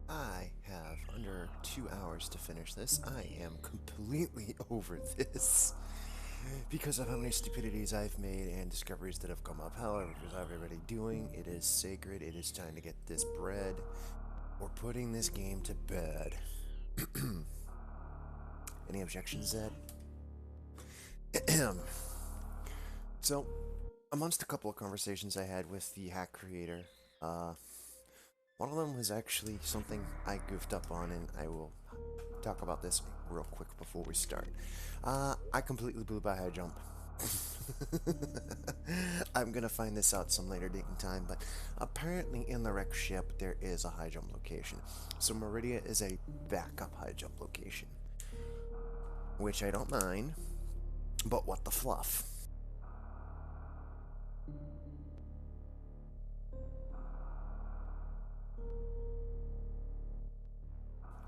I have under 2 hours to finish this. I am completely over this because of how many stupidities I've made and discoveries that have come up. However, as I've already doing, it is sacred. It is time to get this bread. We're putting this game to bed. Any objections, Zed? So, amongst a couple of conversations I had with the hack creator, one of them was actually something I goofed up on, and I will talk about this real quick before we start. I completely blew by high jump. I'm gonna find this out some later date and time, but apparently in the wreck ship there is a high jump location. So Meridia is a backup high jump location, which I don't mind, but what the fluff?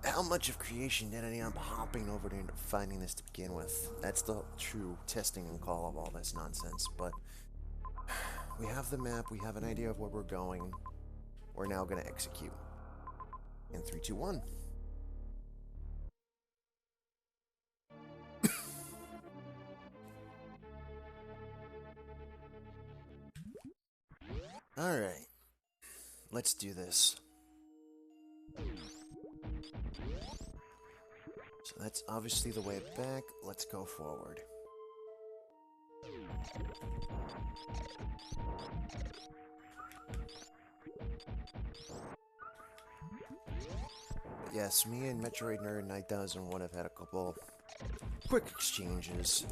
How much of creation did I end up hopping over to finding this to begin with? That's the true testing and call of all this nonsense, but we have the map, we have an idea of where we're going. We're now going to execute. In 3, 2, 1. Alright. Let's do this. So that's obviously the way back. Let's go forward. Yes, me and Metroid Nerd 9001 have had a couple quick exchanges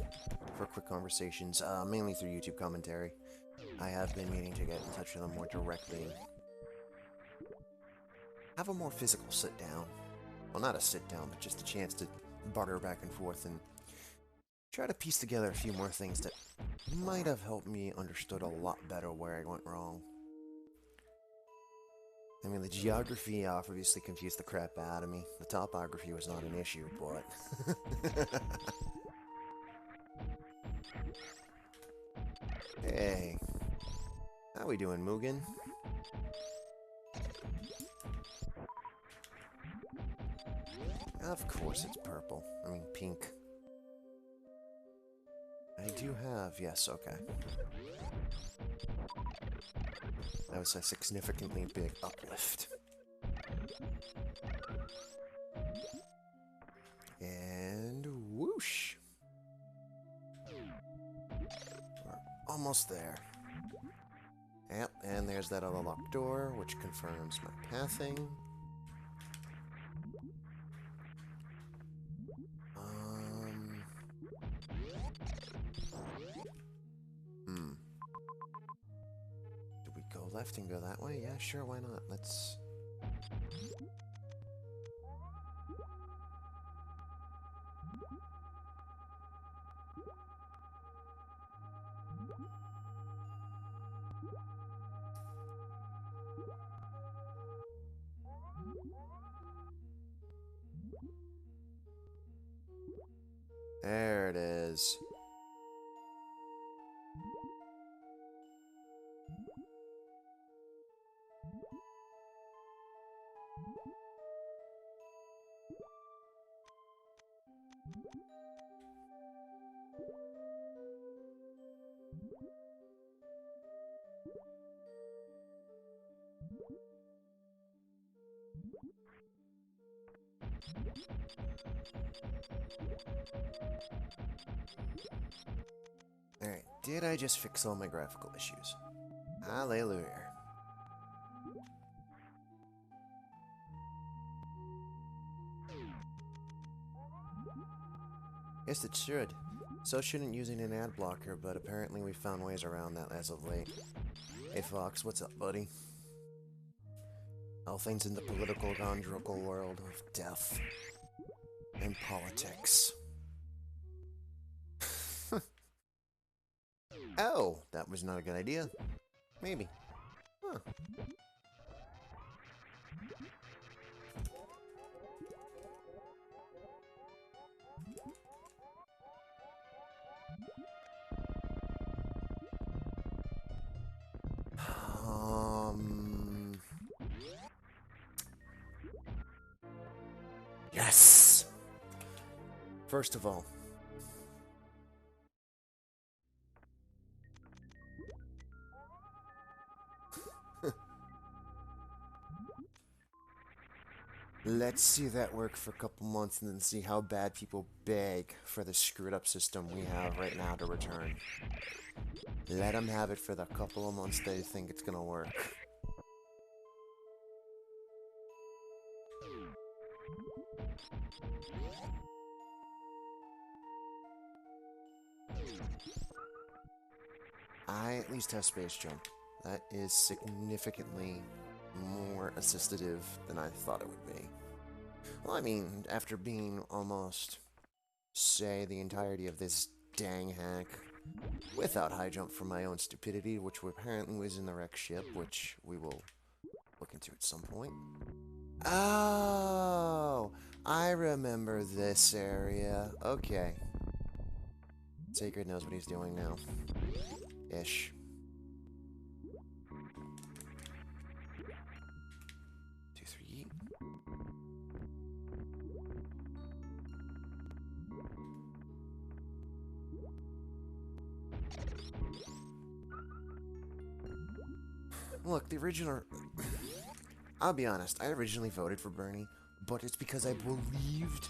for quick conversations, mainly through YouTube commentary. I have been meaning to get in touch with them more directly. Have a more physical sit down. Well, not a sit down, but just a chance to barter back and forth and try to piece together a few more things that might have helped me understood a lot better where I went wrong. I mean, the geography obviously confused the crap out of me. The topography was not an issue, but... Hey. How we doing, Mugen? Of course it's purple. I mean, pink. I do have... Yes, okay. That was a significantly big uplift. And whoosh! We're almost there. Yep, and there's that other locked door, which confirms my pathing. Do we go left and go that way? Yeah, sure, why not? Let's... There it is. Did I just fix all my graphical issues? Hallelujah. Yes, it should. So shouldn't using an ad blocker, but apparently we found ways around that as of late. Hey Fox, what's up, buddy? All things in the political gondrical world of death and politics. Oh, that was not a good idea. Maybe. Huh. Yes! First of all, let's see that work for a couple months and then see how bad people beg for the screwed up system we have right now to return. Let them have it for the couple of months they think it's gonna work. I at least have space jump. That is significantly more assistive than I thought it would be. Well, I mean, after being almost, say, the entirety of this dang hack without high jump for my own stupidity, which apparently was in the wreck ship, which we will look into at some point. Oh, I remember this area. Okay. Sacred knows what he's doing now. Ish. 2, 3. Look, the original... I'll be honest, I originally voted for Bernie, but it's because I believed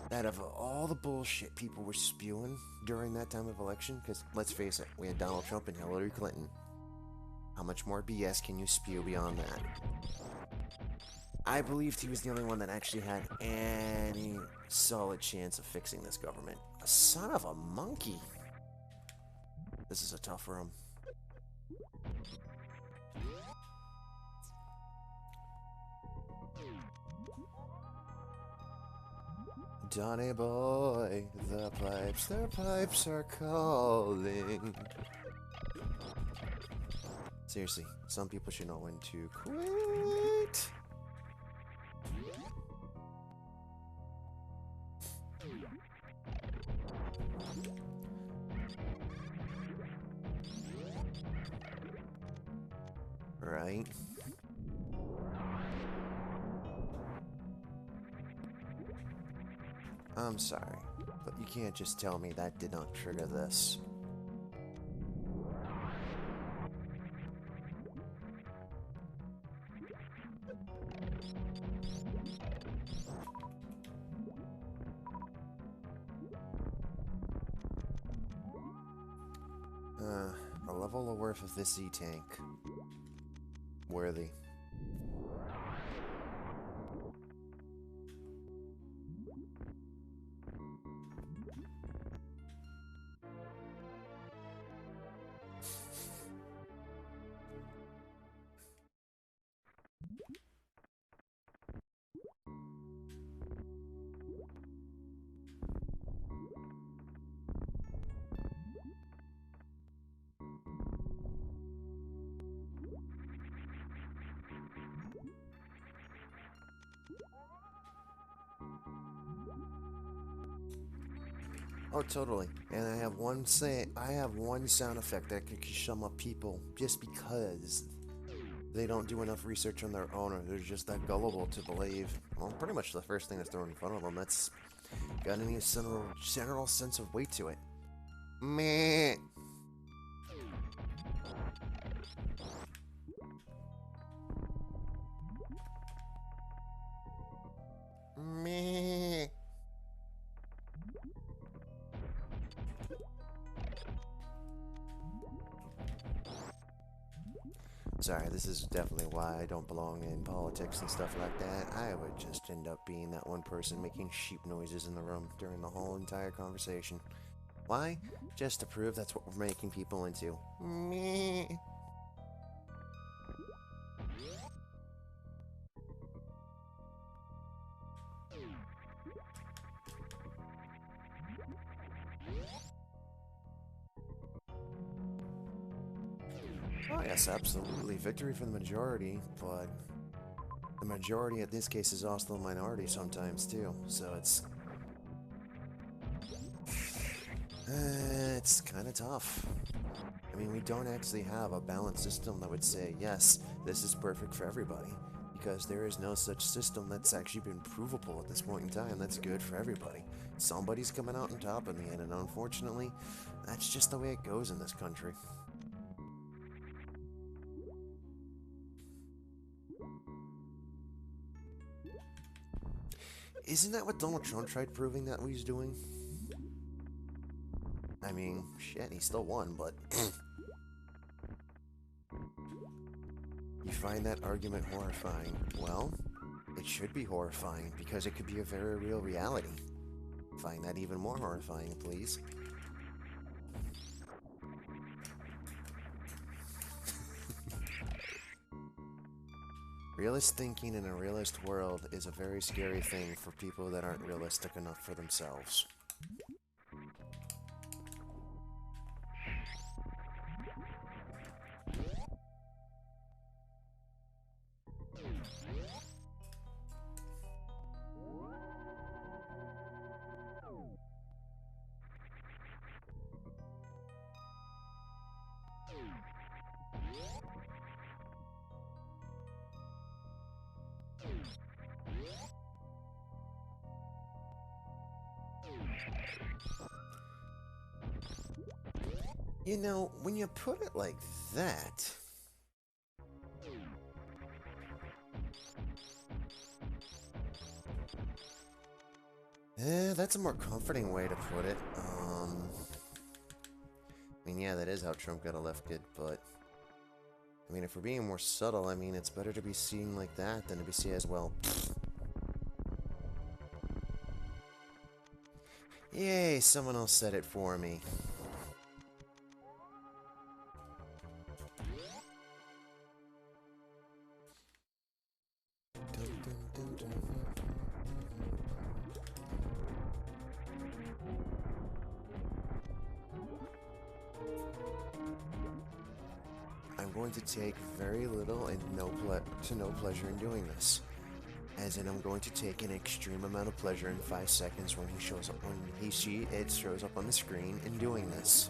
that of all the bullshit people were spewing during that time of election, because let's face it, we had Donald Trump and Hillary Clinton. How much more BS can you spew beyond that? I believed he was the only one that actually had any solid chance of fixing this government. A son of a monkey. This is a tough room. Donny boy, the pipes, their pipes are calling. Seriously, some people should know when to quit. Right? I'm sorry, but you can't just tell me that did not trigger this. A level of worth of this E-tank. Worthy. Oh, totally. And I have one sound effect that could sum up people just because they don't do enough research on their own, or they're just that gullible to believe. Well, pretty much the first thing that's thrown in front of them. That's got any general sense of weight to it. Meh. Meh. Sorry, this is definitely why I don't belong in politics and stuff like that. I would just end up being that one person making sheep noises in the room during the whole entire conversation. Why? Just to prove that's what we're making people into. Meh. Oh yes, absolutely. Victory for the majority, but the majority in this case is also the minority sometimes too. So it's kind of tough. I mean, we don't actually have a balanced system that would say, yes, this is perfect for everybody, because there is no such system that's actually been provable at this point in time that's good for everybody. Somebody's coming out on top in the end, and unfortunately, that's just the way it goes in this country. Isn't that what Donald Trump tried proving that he's doing? I mean, shit, he still won, but you find that argument horrifying. Well, it should be horrifying because it could be a very real reality. Find that even more horrifying, please. Realist thinking in a realist world is a very scary thing for people that aren't realistic enough for themselves. You know, when you put it like that, that's a more comforting way to put it. I mean, yeah, that is how Trump got elected, but I mean, if we're being more subtle, I mean, it's better to be seen like that than to be seen as, well, yay, someone else said it for me. I'm going to take very little and no pleasure in doing this. As in, I'm going to take an extreme amount of pleasure in 5 seconds when he shows up, it shows up on the screen in doing this.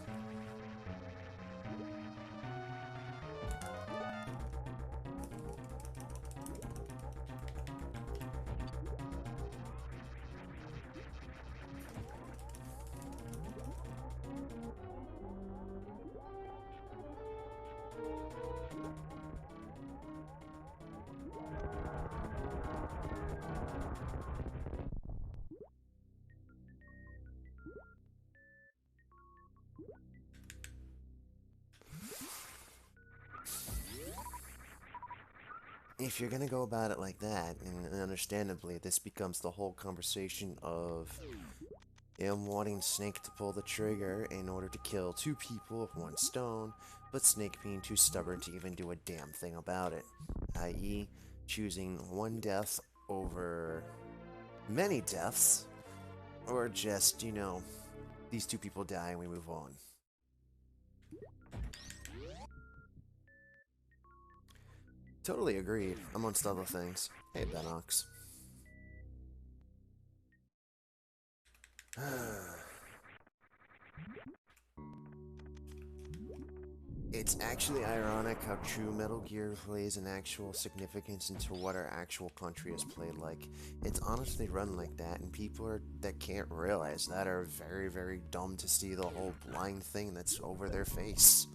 If you're gonna go about it like that, and understandably, this becomes the whole conversation of him wanting Snake to pull the trigger in order to kill 2 people with 1 stone, but Snake being too stubborn to even do a damn thing about it, i.e., choosing 1 death over many deaths, or just, you know, these 2 people die and we move on. Totally agreed, amongst other things. Hey, Benox. It's actually ironic how true Metal Gear plays an actual significance into what our actual country is played like. It's honestly run like that, and people that can't realize that are very, very dumb to see the whole blind thing that's over their face.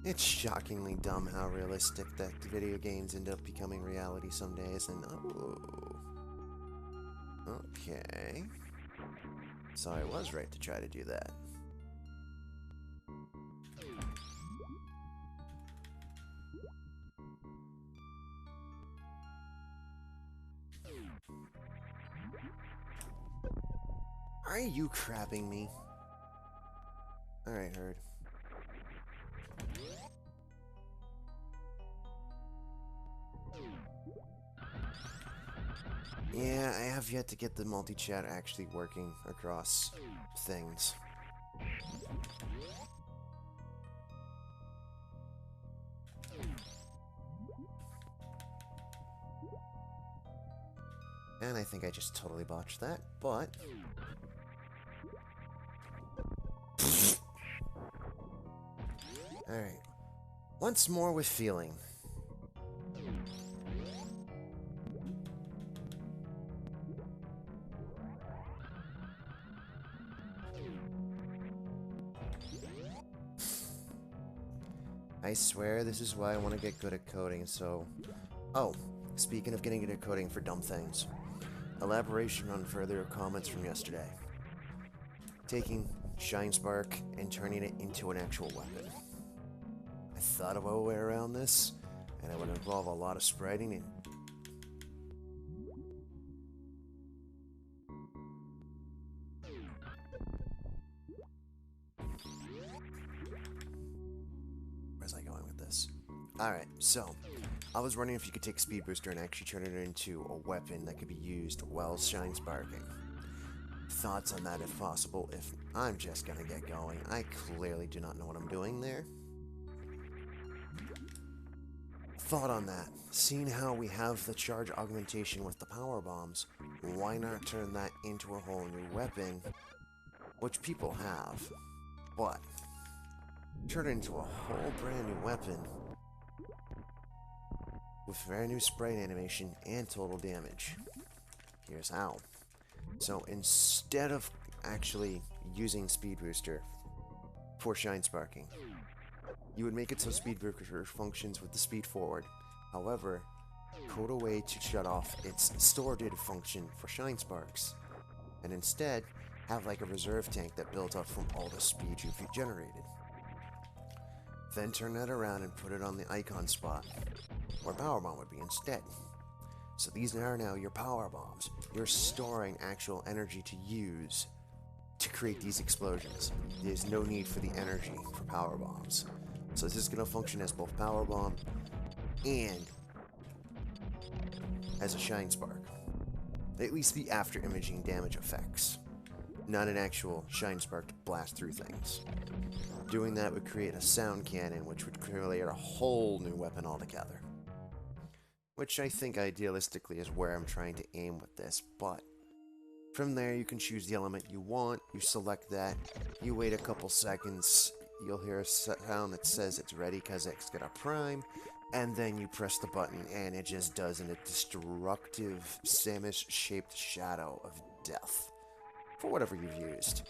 It's shockingly dumb how realistic that video games end up becoming reality some days, and oh. Okay. So I was right to try to do that. Are you crapping me? Alright, Herd. Yeah, I have yet to get the multi-chat actually working across things. And I think I just totally botched that, but... Alright. Once more with feeling. I swear this is why I want to get good at coding, so... Oh, speaking of getting good at coding for dumb things. Elaboration on further comments from yesterday. Taking Shine Spark and turning it into an actual weapon. I thought of a way around this, and it would involve a lot of spriting and... Where's I going with this? Alright, so... I was wondering if you could take Speed Booster and actually turn it into a weapon that could be used while Shine Sparking. Thoughts on that if possible? If I'm just gonna get going, I clearly do not know what I'm doing there. Thought on that. Seeing how we have the charge augmentation with the power bombs, why not turn that into a whole new weapon, which people have, but turn it into a whole brand new weapon with very new sprite animation and total damage. Here's how. So instead of actually using Speed Booster for Shine Sparking, you would make it so Speed Booster functions with the speed forward. However, code a way to shut off its store data function for Shine Sparks, and instead have like a reserve tank that builds up from all the speed you've generated. Then turn that around and put it on the icon spot, where Power Bomb would be instead. So these are now your Power Bombs. You're storing actual energy to use to create these explosions. There's no need for the energy for Power Bombs. So this is going to function as both Power Bomb and as a Shine Spark. At least the after imaging damage effects. Not an actual Shine Spark to blast through things. Doing that would create a sound cannon, which would create a whole new weapon altogether. Which I think idealistically is where I'm trying to aim with this, but from there you can choose the element you want, you select that, you wait a couple seconds, you'll hear a sound that says it's ready because it's got a prime, and then you press the button and it just does a destructive Samus-shaped shadow of death for whatever you've used.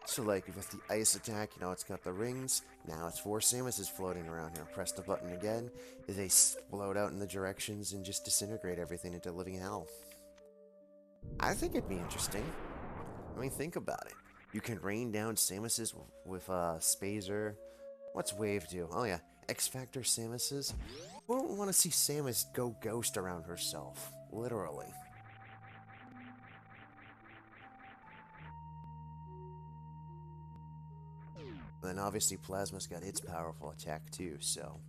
So like with the ice attack, you know, it's got the rings, now it's 4 Samuses floating around here. Press the button again, they explode out in the directions and just disintegrate everything into living hell. I think it'd be interesting. I mean, think about it. You can rain down Samuses with Spazer. What's Wave do? Oh yeah, X-Factor Samuses. Who don't want to see Samus go ghost around herself? Literally. Then obviously Plasma's got its powerful attack too, so...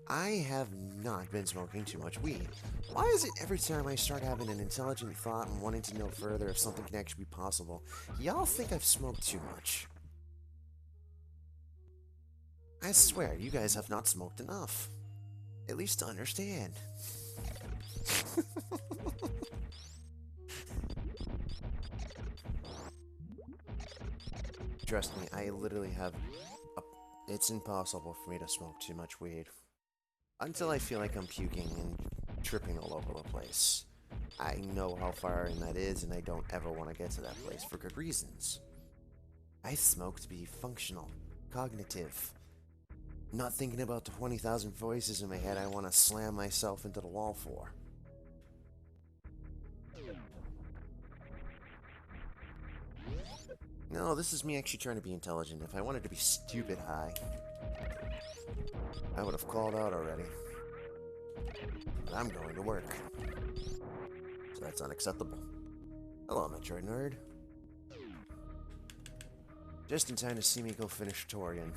I have not been smoking too much weed. Why is it every time I start having an intelligent thought and wanting to know further if something can actually be possible, y'all think I've smoked too much? I swear, you guys have not smoked enough. At least to understand. Trust me, I literally have... It's impossible for me to smoke too much weed. Until I feel like I'm puking and tripping all over the place. I know how far in that is, and I don't ever want to get to that place for good reasons. I smoke to be functional, cognitive. Not thinking about the 20,000 voices in my head I want to slam myself into the wall for. No, this is me actually trying to be intelligent. If I wanted to be stupid high, I would have called out already. But I'm going to work. So that's unacceptable. Hello, Metroid Nerd. Just in time to see me go finish Torian.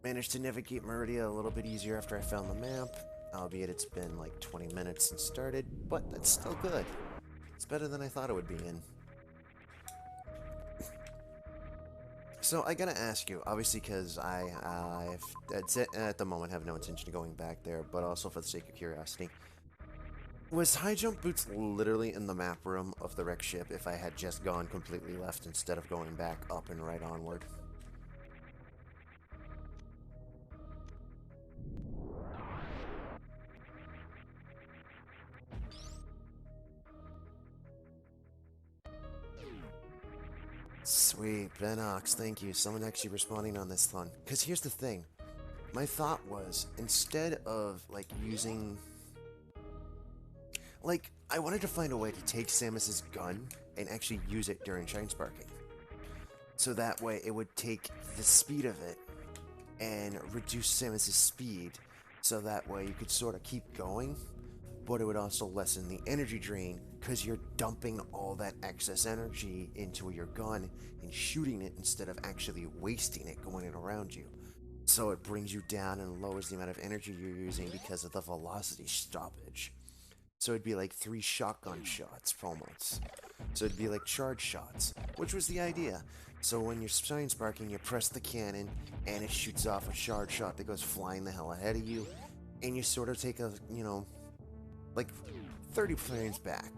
Managed to navigate Meridia a little bit easier after I found the map, albeit it's been like 20 minutes since started, but that's still good. It's better than I thought it would be in. So I gotta ask you, obviously because at the moment have no intention of going back there, but also for the sake of curiosity. Was high jump boots literally in the map room of the wreck ship if I had just gone completely left instead of going back up and right onward? Sweet, Benox, thank you. Someone actually responding on this one. Because here's the thing. My thought was, instead of, like, using... Like, I wanted to find a way to take Samus's gun and actually use it during Shine Sparking. So that way it would take the speed of it and reduce Samus's speed. So that way you could sort of keep going, but it would also lessen the energy drain because you're dumping all that excess energy into your gun and shooting it instead of actually wasting it going around you. So it brings you down and lowers the amount of energy you're using because of the velocity stoppage. So it'd be like 3 shotgun shots almost. So it'd be like charge shots, which was the idea. So when you're Shine Sparking, you press the cannon and it shoots off a charge shot that goes flying the hell ahead of you, and you sort of take a, like 30 frames back.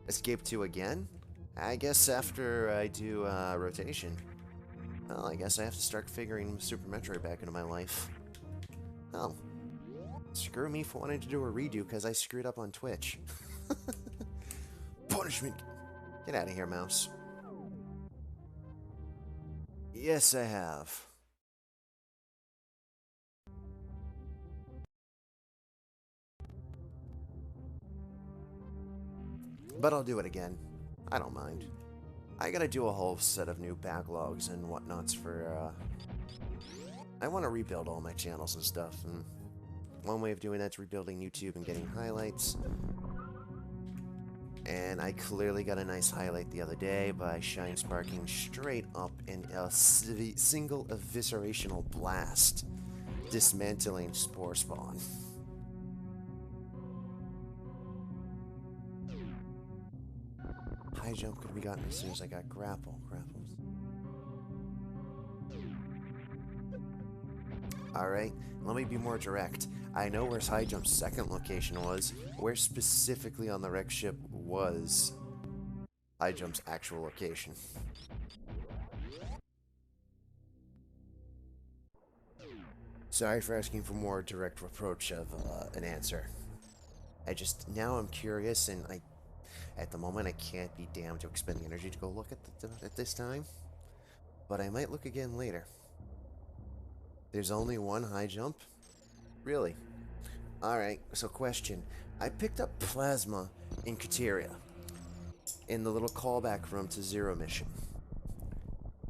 Escape 2 again? I guess after I do rotation. Well, I guess I have to start figuring Super Metroid back into my life. Oh. Screw me for wanting to do a redo because I screwed up on Twitch. Punishment! Get out of here, mouse. Yes, I have. But I'll do it again. I don't mind. I gotta do a whole set of new backlogs and whatnots for, I want to rebuild all my channels and stuff, and one way of doing that's rebuilding YouTube and getting highlights. And I clearly got a nice highlight the other day by Shine Sparking straight up in a single eviscerational blast, dismantling Spore Spawn. High jump could be gotten as soon as I got grapples. Alright, let me be more direct. I know where high jump's second location was. Where specifically on the wreck ship was high jump's actual location? Sorry for asking for more direct reproach of an answer. Now I'm curious, and at the moment I can't be damned to expend the energy to go look at this time. But I might look again later. There's only one high jump? Really? Alright, so question. I picked up Plasma in Kateria, in the little callback room to Zero Mission.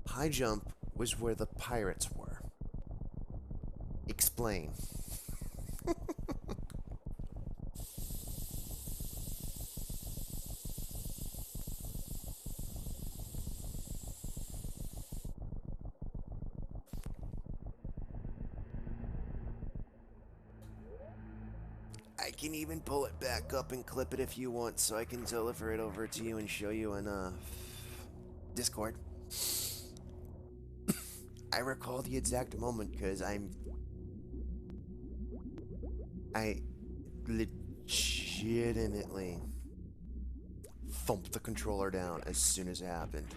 High jump was where the pirates were. Explain. I can even pull it back up and clip it if you want, so I can deliver it over to you and show you in Discord. I recall the exact moment because I legitimately thumped the controller down as soon as it happened.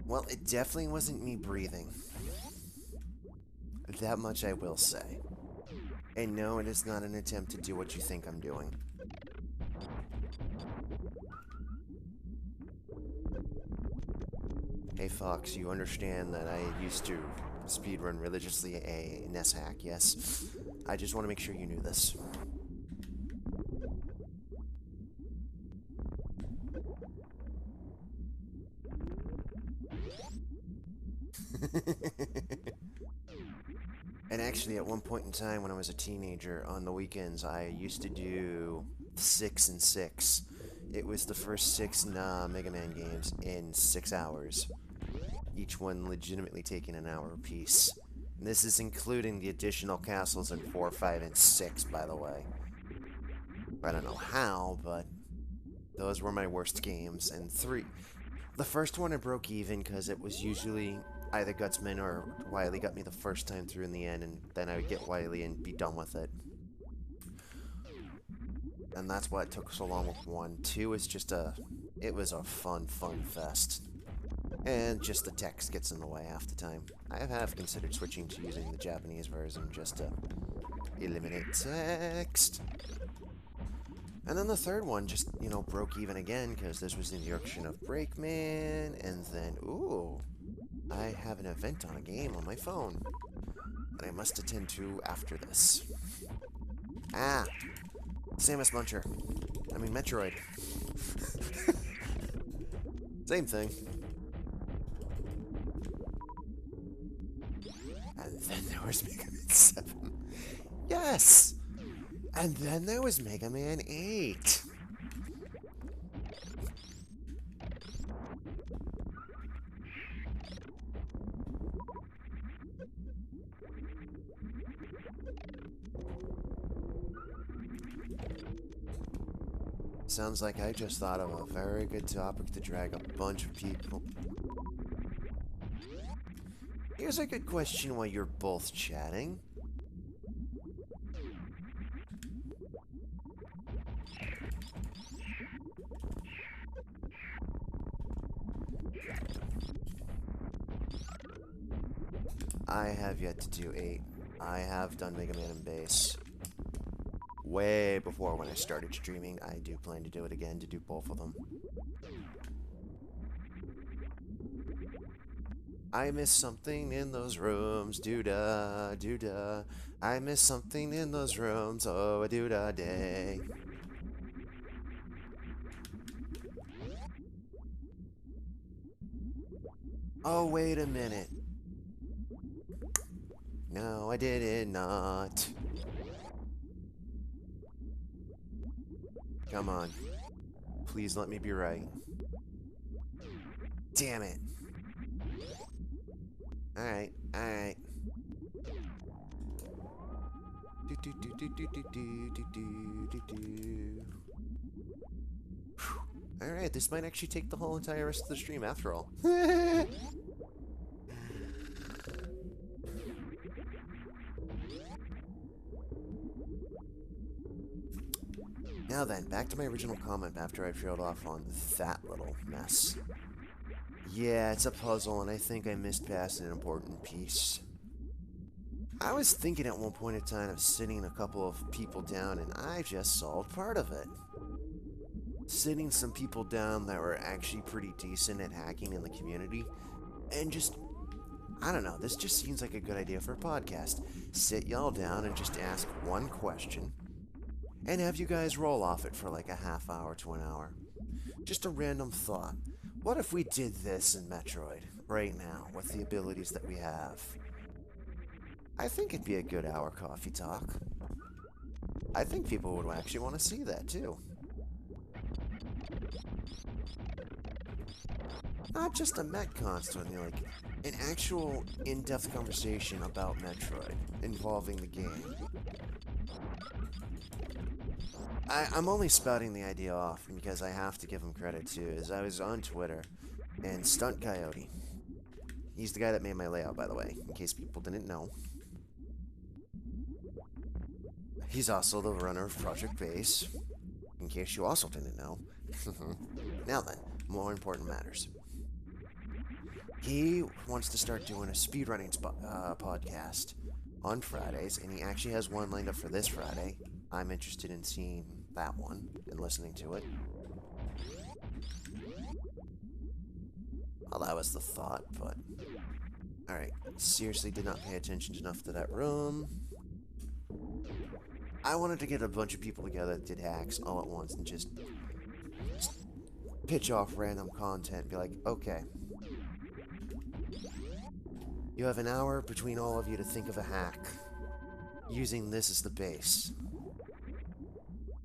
Well, it definitely wasn't me breathing. That much I will say. And no, it is not an attempt to do what you think I'm doing. Hey Fox, you understand that I used to speedrun religiously a NES hack, yes? I just want to make sure you knew this. And actually, at one point in time when I was a teenager, on the weekends, I used to do 6 and 6. It was the first 6 Mega Man games in 6 hours, each one legitimately taking an hour apiece. And this is including the additional castles in 4, 5, and 6, by the way. I don't know how, but those were my worst games. And 3. The first one I broke even because it was usually either Gutsman or Wily got me the first time through in the end, and then I would get Wily and be done with it. And that's why it took so long with 1. 2 is just it was a fun fest. And just the text gets in the way half the time. I have considered switching to using the Japanese version just to eliminate text. And then the third one just, broke even again because this was in the direction of Breakman, and then, ooh, I have an event on a game on my phone that I must attend to after this. Ah, Samus Muncher. I mean, Metroid. Same thing. And then there was Mega Man 7. Yes! And then there was Mega Man 8. Sounds like I just thought of a very good topic to drag a bunch of people. Here's a good question while you're both chatting. I have yet to do 8. I have done Mega Man and Bass. Way before when I started streaming. I do plan to do it again, to do both of them. I miss something in those rooms, doo-da, doo-da. I miss something in those rooms, oh, a doo-da day. Oh, wait a minute. No, I did it not. Come on. Please let me be right. Damn it. Alright, alright. Alright, this might actually take the whole entire rest of the stream after all. Now then, back to my original comment after I trailed off on that little mess. Yeah, it's a puzzle, and I think I missed past an important piece. I was thinking at one point in time of sitting a couple of people down, and I just solved part of it. Sitting some people down that were actually pretty decent at hacking in the community, and just, I don't know, this just seems like a good idea for a podcast. Sit y'all down and just ask one question, and have you guys roll off it for like a half hour to an hour. Just a random thought. What if we did this in Metroid, right now, with the abilities that we have? I think it'd be a good hour coffee talk. I think people would actually want to see that, too. Not just a Met constantly, like an actual in-depth conversation about Metroid, involving the game. I'm only spouting the idea off because I have to give him credit too, as I was on Twitter, and Stunt Coyote, he's the guy that made my layout, by the way, in case people didn't know. He's also the runner of Project Base, in case you also didn't know. Now then, more important matters. He wants to start doing a speedrunning podcast on Fridays, and he actually has one lined up for this Friday. I'm interested in seeing that one and listening to it. Well, that was the thought, but... Alright, seriously did not pay attention enough to that room. I wanted to get a bunch of people together that did hacks all at once and just pitch off random content. Be like, okay, you have an hour between all of you to think of a hack using this as the base.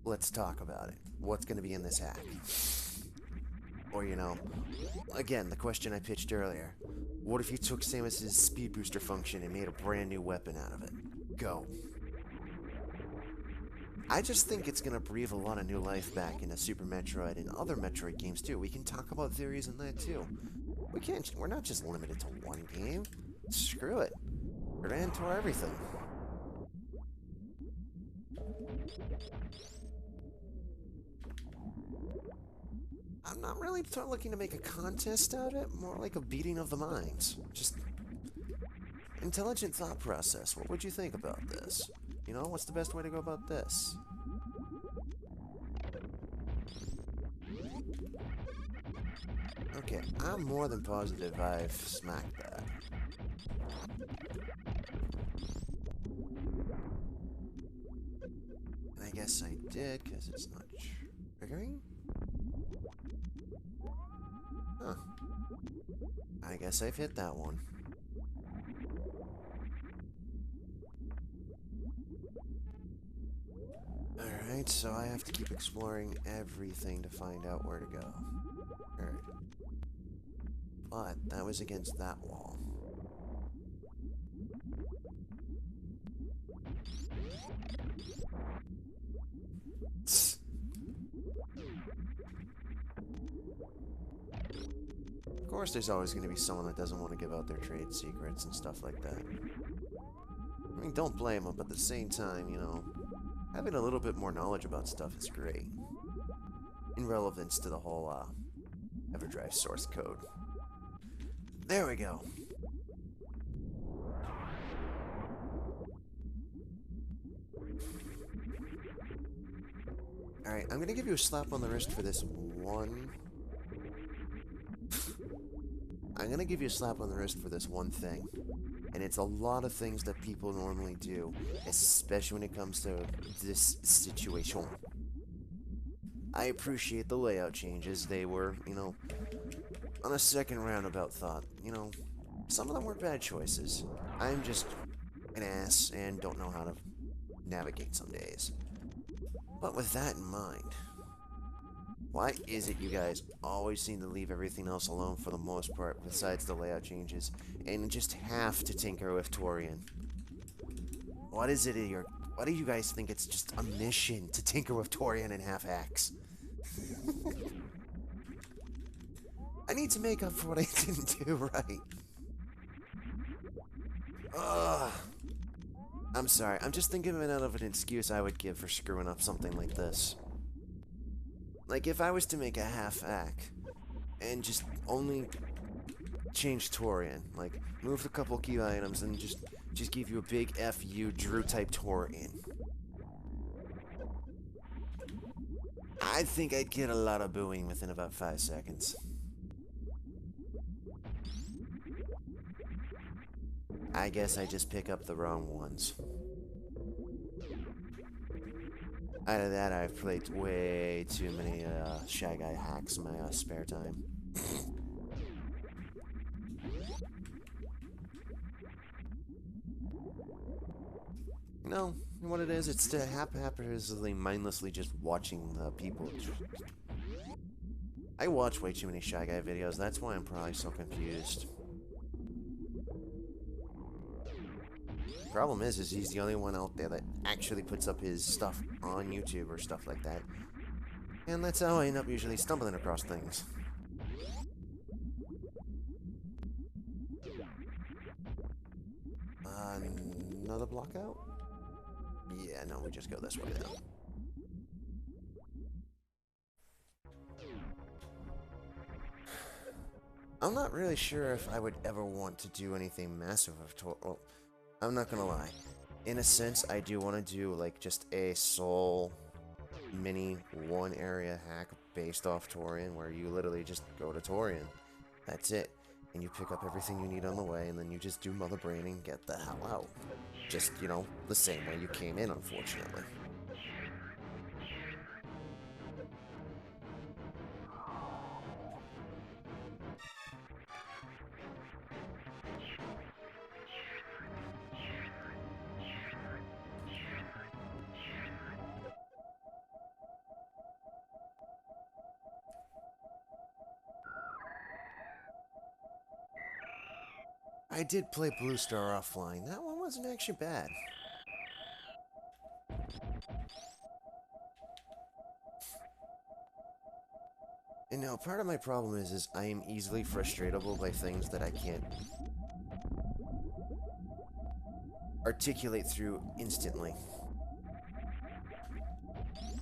Let's talk about it. What's going to be in this hack? Or, you know, again, the question I pitched earlier. What if you took Samus's speed booster function and made a brand new weapon out of it? Go. I just think it's going to breathe a lot of new life back into Super Metroid and other Metroid games too. We can talk about theories in that too. We're not just limited to one game. Screw it. Grand Tour everything. I'm not really looking to make a contest out of it, more like a beating of the minds. Just intelligent thought process. What would you think about this? You know, what's the best way to go about this? Okay, I'm more than positive I've smacked that. And I guess I did, because it's not triggering? Huh. I guess I've hit that one. Alright, so I have to keep exploring everything to find out where to go. Alright. But that was against that wall. Of course, there's always going to be someone that doesn't want to give out their trade secrets and stuff like that. I mean, don't blame them, but at the same time, you know, having a little bit more knowledge about stuff is great. In relevance to the whole, EverDrive source code. There we go. Alright, I'm gonna give you a slap on the wrist for this one. I'm gonna give you a slap on the wrist for this one thing. And it's a lot of things that people normally do, especially when it comes to this situation. I appreciate the layout changes. They were, you know, on a second roundabout thought. You know, some of them were bad choices. I'm just an ass and don't know how to navigate some days. But with that in mind, why is it you guys always seem to leave everything else alone for the most part, besides the layout changes, and just have to tinker with Torian? What is it why do you guys think it's just a mission to tinker with Torian and half hacks? I need to make up for what I didn't do right. Ugh. I'm sorry, I'm just thinking of it out of an excuse I would give for screwing up something like this. Like, if I was to make a half hack and just only change Torian, like, move a couple key items and just give you a big FU Drew-type Torian, I think I'd get a lot of booing within about 5 seconds. I guess I just pick up the wrong ones. Out of that, I've played way too many Shy Guy hacks in my spare time. No, what it is, it's to haphazardly, mindlessly just watching the people. I watch way too many Shy Guy videos, that's why I'm probably so confused. Problem is he's the only one out there that actually puts up his stuff on YouTube or stuff like that. And that's how I end up usually stumbling across things. Another block out? Yeah, no, we just go this way now. I'm not really sure if I would ever want to do anything massive of well, I'm not gonna lie. In a sense, I do want to do like just a sole mini one area hack based off Torian where you literally just go to Torian. That's it. And you pick up everything you need on the way and then you just do mother braining and get the hell out. Just, the same way you came in, unfortunately. I did play Blue Star offline. That one wasn't actually bad. And now, part of my problem is I am easily frustratable by things that I can't articulate through instantly.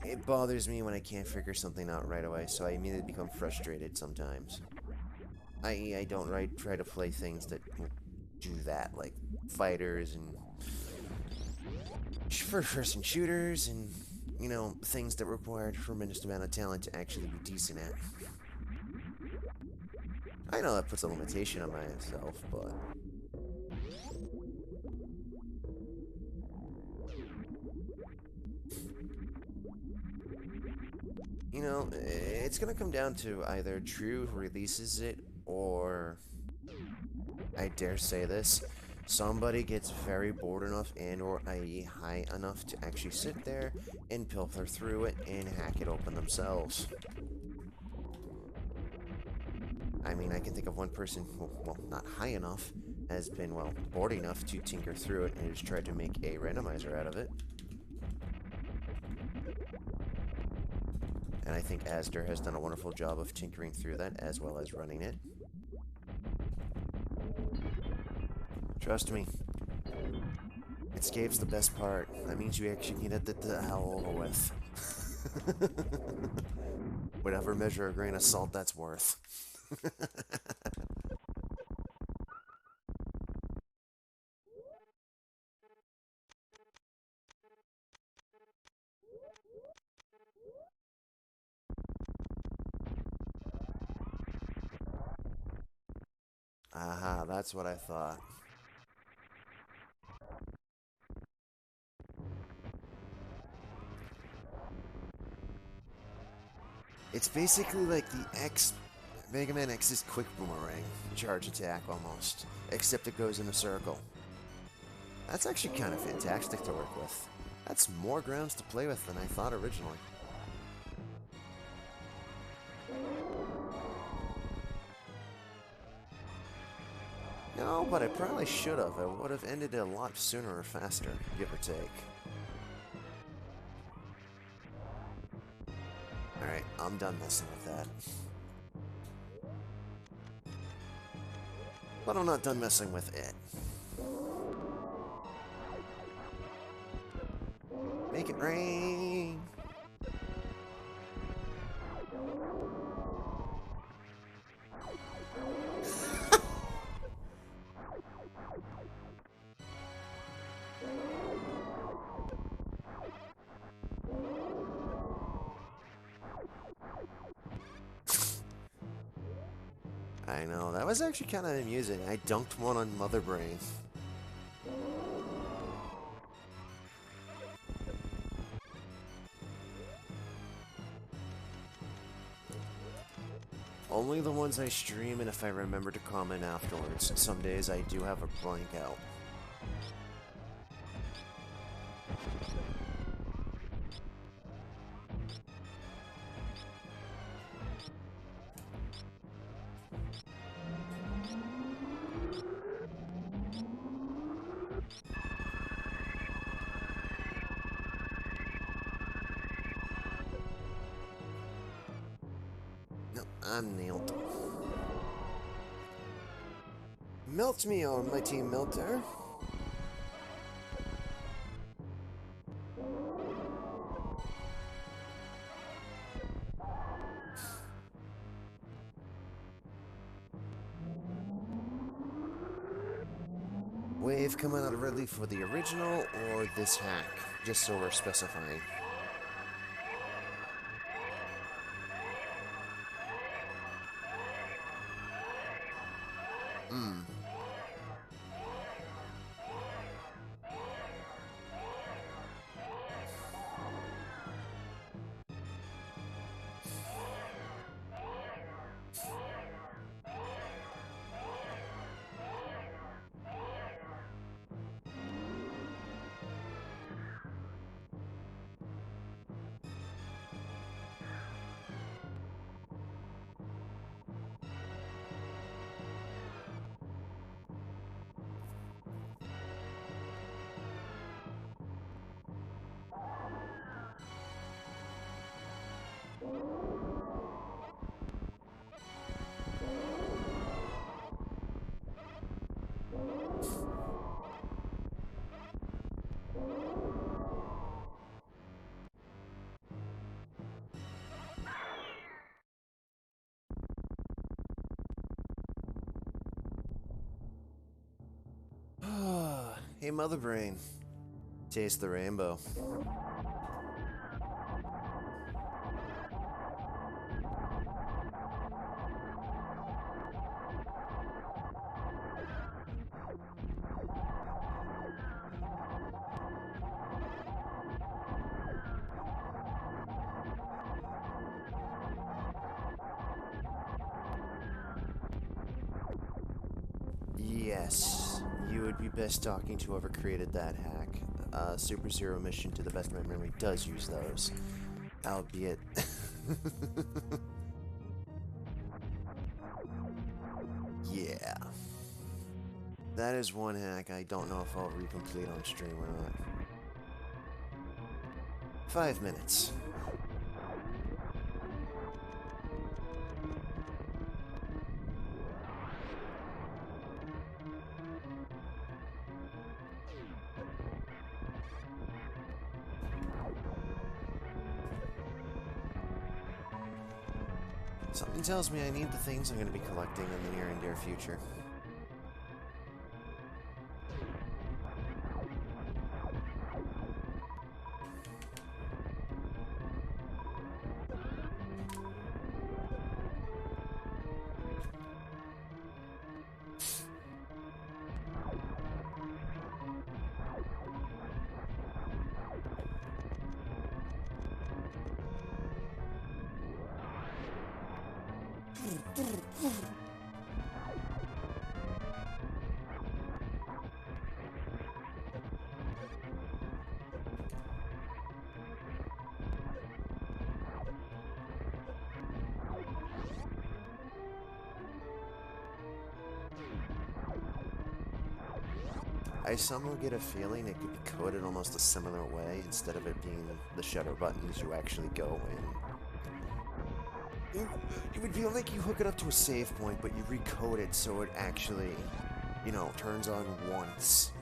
It bothers me when I can't figure something out right away, so I immediately become frustrated sometimes. I.e., I don't try to play things that do that, like fighters and first-person shooters and, things that require a tremendous amount of talent to actually be decent at. I know that puts a limitation on myself, but... it's gonna come down to either True releases it or, I dare say this, somebody gets very bored enough and or i.e. high enough to actually sit there and pilfer through it and hack it open themselves. I mean, I can think of one person who, well, not high enough, has been, well, bored enough to tinker through it and has tried to make a randomizer out of it. And I think Asder has done a wonderful job of tinkering through that as well as running it. Trust me. Escape's the best part. That means you actually get it the hell over with. Whatever measure a grain of salt that's worth. Aha, that's what I thought. It's basically like the Mega Man X's quick boomerang charge attack almost, except it goes in a circle. That's actually kind of fantastic to work with. That's more grounds to play with than I thought originally. No, but I probably should have. I would have ended it a lot sooner or faster, give or take. Alright, I'm done messing with that. But I'm not done messing with it. Make it rain! I know, that was actually kind of amusing. I dunked one on Mother Brain. Only the ones I stream and if I remember to comment afterwards. Some days I do have a blank out. No, I'm nailed. Melt me on my team melter. wave coming out of Ridley for the original or this hack? Just so we're specifying. Hmm. Hey, Mother Brain. Taste the rainbow. Yes, you would be best talking to whoever created that hack. Super Zero Mission, to the best of my memory, does use those. Albeit... yeah. That is one hack I don't know if I'll recomplete on stream or not. 5 minutes. Something tells me I need the things I'm going to be collecting in the near and dear future. I somehow get a feeling it could be coded almost a similar way instead of it being the shutter buttons you actually go in. It would feel like you hook it up to a save point, but you recode it so it actually, you know, turns on once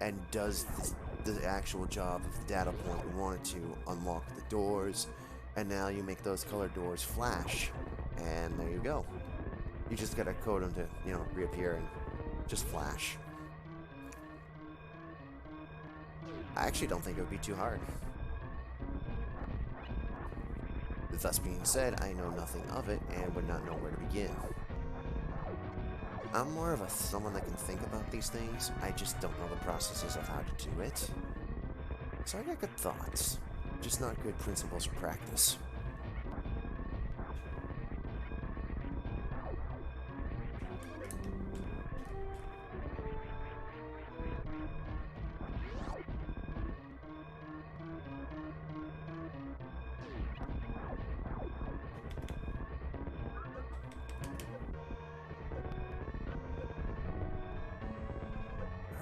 and does the actual job of the data point you want it to, unlock the doors, and now you make those colored doors flash, and there you go. You just gotta code them to, you know, reappear and just flash. I actually don't think it would be too hard. Thus being said, I know nothing of it and would not know where to begin. I'm more of someone that can think about these things, I just don't know the processes of how to do it. So I got good thoughts, just not good principles for practice.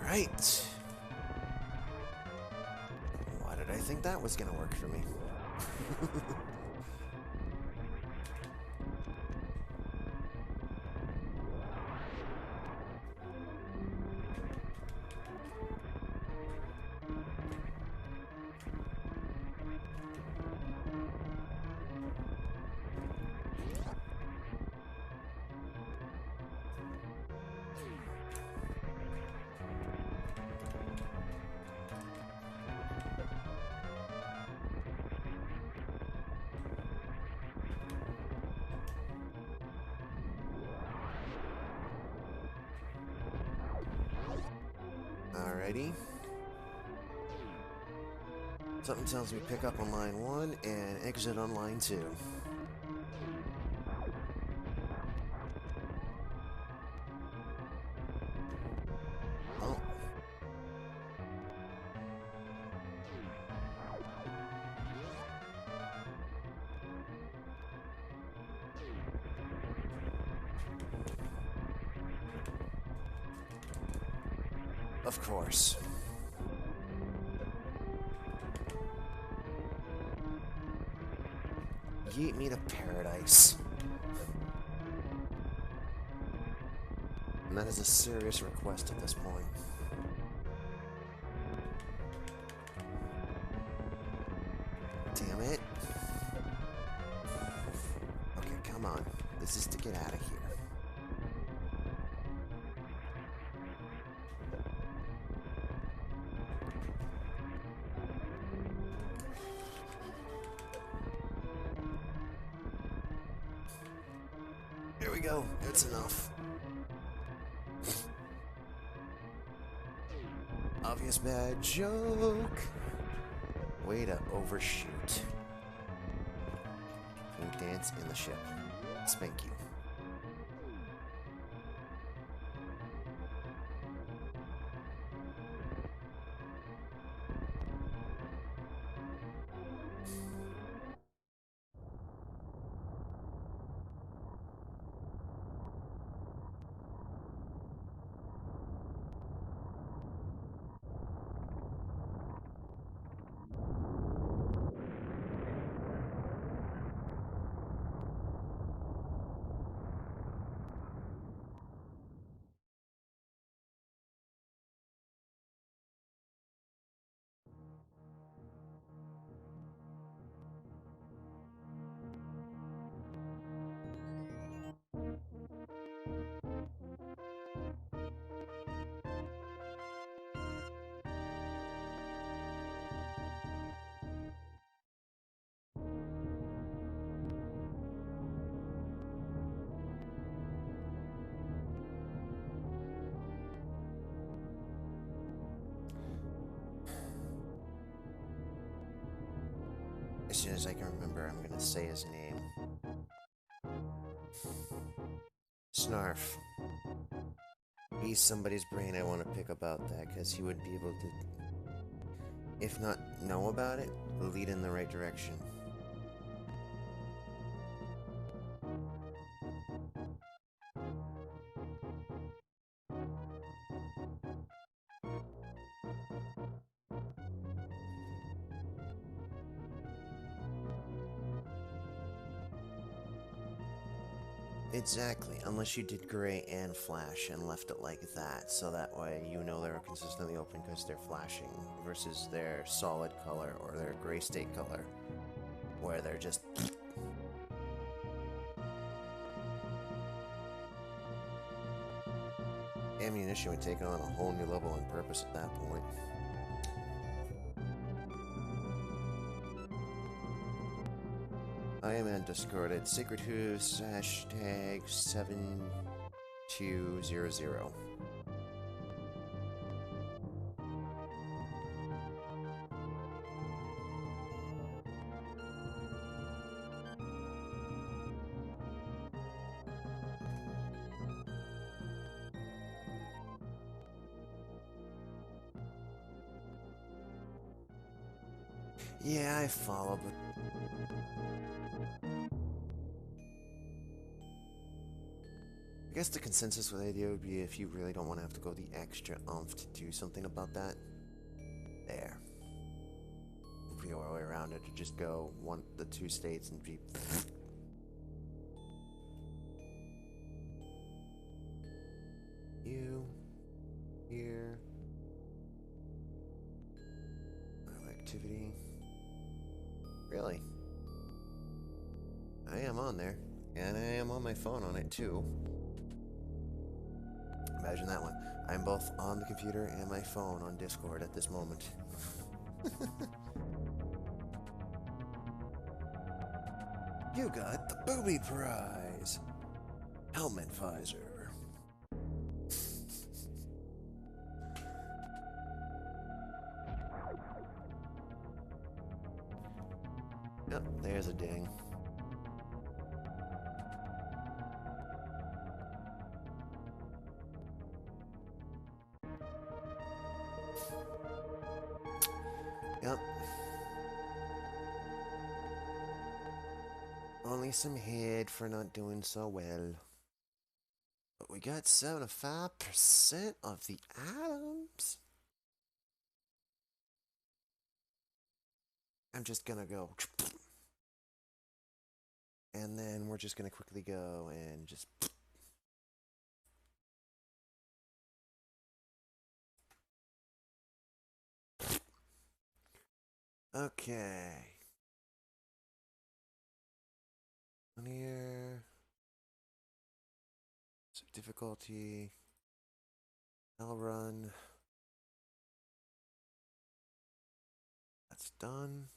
Right. Why did I think that was gonna work for me? Alrighty. Something tells me pick up on line 1 and exit on line 2. Oh. Of course. Yeet me to paradise. And that is a serious request at this point. Damn it. Okay, come on. This is to get out of here. Here we go. It's enough. Obvious bad joke. Way to overshoot. Can you dance in the ship? Spank you. As soon as I can remember, I'm gonna say his name. Snarf. He's somebody's brain I want to pick about that, because he would be able to, if not know about it, lead in the right direction. Exactly, unless you did gray and flash and left it like that, so that way you know they're consistently open because they're flashing, versus their solid color or their gray state color, where they're just... Ammunition would take on a whole new level in purpose at that point. I am in Discord at Sacred Hooves #7200. Yeah, I follow, but... I guess the consensus with the idea would be if you really don't want to have to go the extra oomph to do something about that. There. Would be a way around it to just go the two states and be... You... Here... Activity... Really? I am on there. And I am on my phone on it too. Imagine that one. I'm both on the computer and my phone on Discord at this moment. You got the booby prize! Helmet visor. Yep, there's a ding. Yep. Only some hate for not doing so well. But we got 75% of the items. I'm just gonna go. And then we're just gonna quickly go and just. Okay. Linear. Difficulty. I'll run. That's done.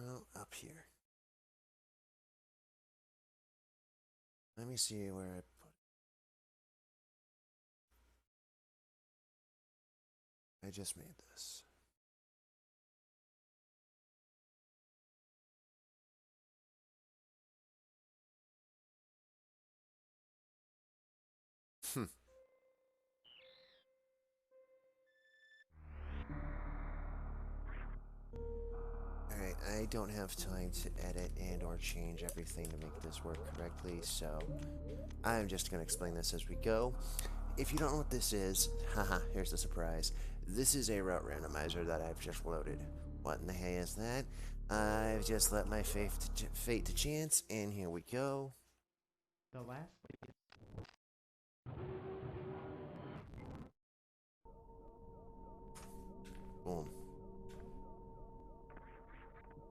Oh, up here. Let me see where I put it. I just made this. Hmm. Alright, I don't have time to edit and or change everything to make this work correctly, so I'm just going to explain this as we go. If you don't know what this is, haha, here's the surprise. This is a route randomizer that I've just loaded. What in the hay is that? I've just let my fate to chance, and here we go. The last Boom.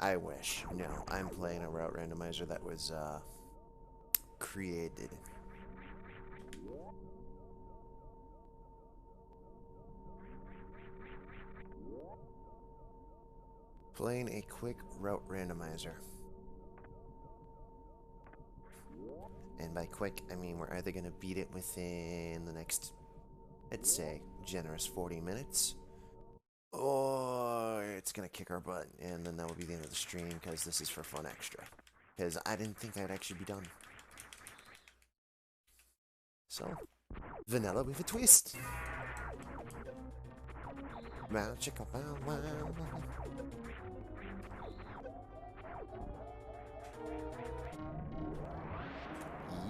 I wish. No, I'm playing a route randomizer that was, created. Playing a quick route randomizer. And by quick, I mean we're either going to beat it within the next, let's say, generous 40 minutes, or it's going to kick our butt, and then that will be the end of the stream, because this is for fun extra. Because I didn't think I'd actually be done. So, vanilla with a twist. Wow, chicka, wow, wow.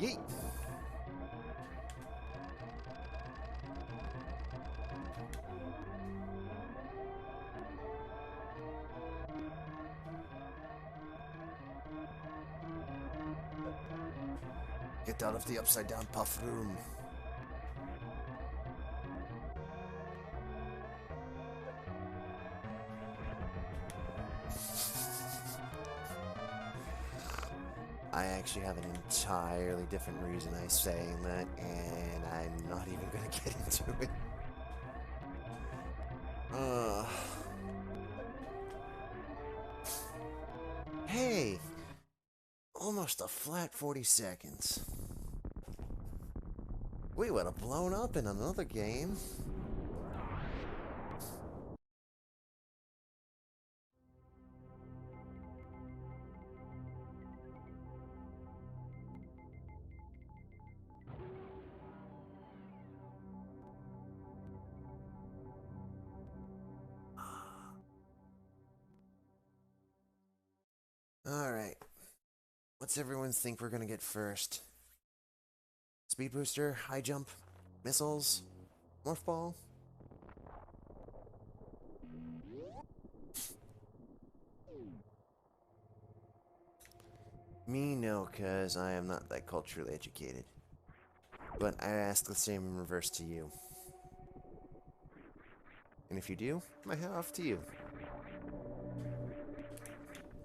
Yeet. Get out of the upside down puff room. I actually have an entirely different reason I'm saying that, and I'm not even gonna get into it. Hey! Almost a flat 40 seconds. We would have blown up in another game. Alright. What's everyone think we're gonna get first? Speed booster, high jump, missiles, morph ball? Me, no, cause I am not that culturally educated. But I ask the same in reverse to you. And if you do, my hat off to you.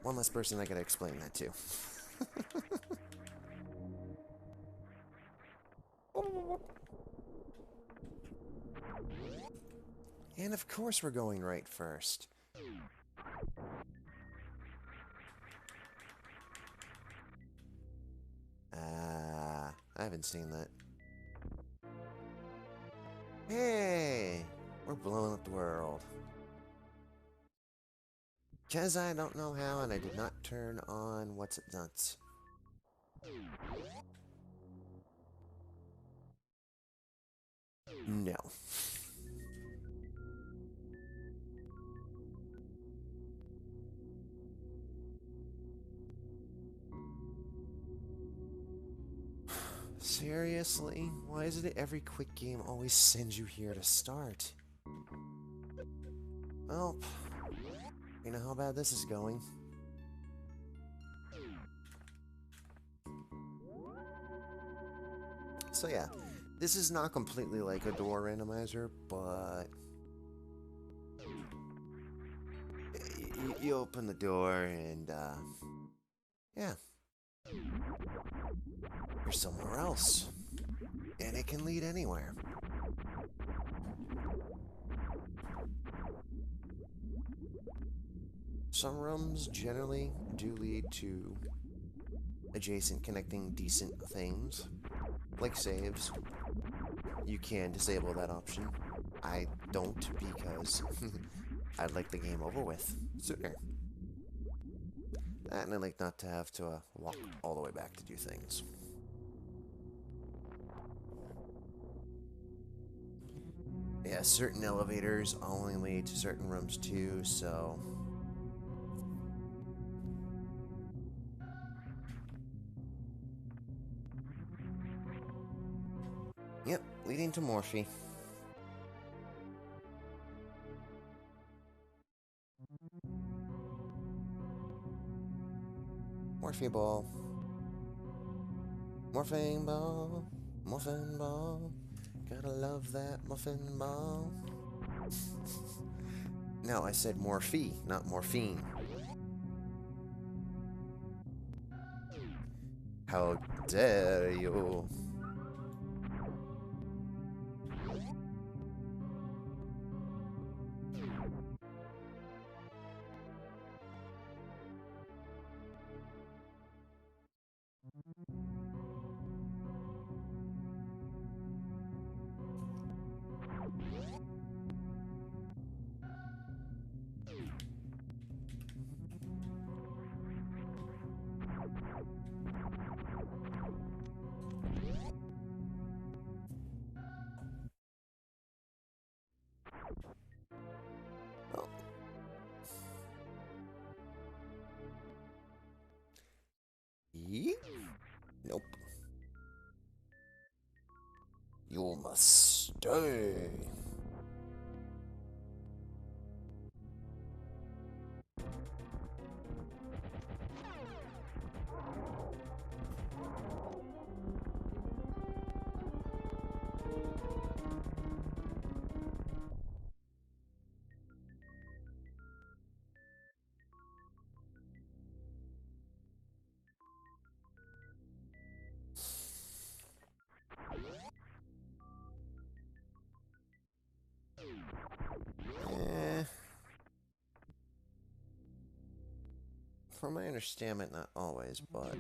one less person I gotta explain that to. And of course we're going right first. I haven't seen that. Hey! We're blowing up the world. Because I don't know how, and I did not turn on what's it nuts. No. Seriously? Why is it every quick game always sends you here to start? Well, you know how bad this is going. So yeah, this is not completely like a door randomizer, but you open the door and yeah, you're somewhere else, and it can lead anywhere. Some rooms generally do lead to adjacent connecting decent things, like saves. You can disable that option. I don't because I'd like the game over with sooner. And I like not to have to walk all the way back to do things. Yeah, certain elevators only lead to certain rooms too, so... Yep, leading to Morphe. Morphe ball. Morphine ball. Muffin ball. Gotta love that muffin ball. No, I said Morphe, not morphine. How dare you? Oh. Yeet. Nope. You must stay. Eh. From my understanding, not always, but...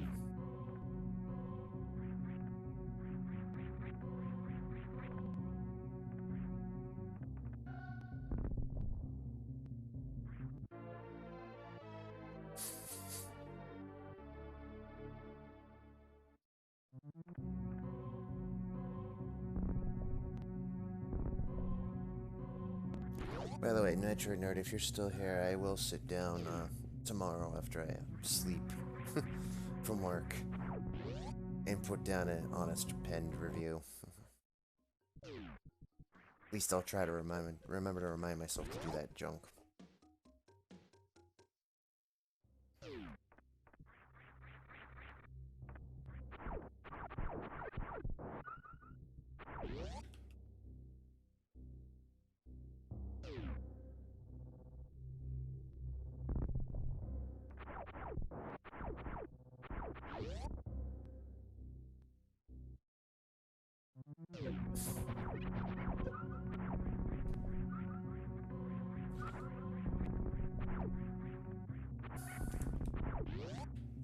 By the way, Nitro Nerd, if you're still here, I will sit down tomorrow after I sleep from work and put down an honest penned review. At least I'll try to remember to remind myself to do that junk.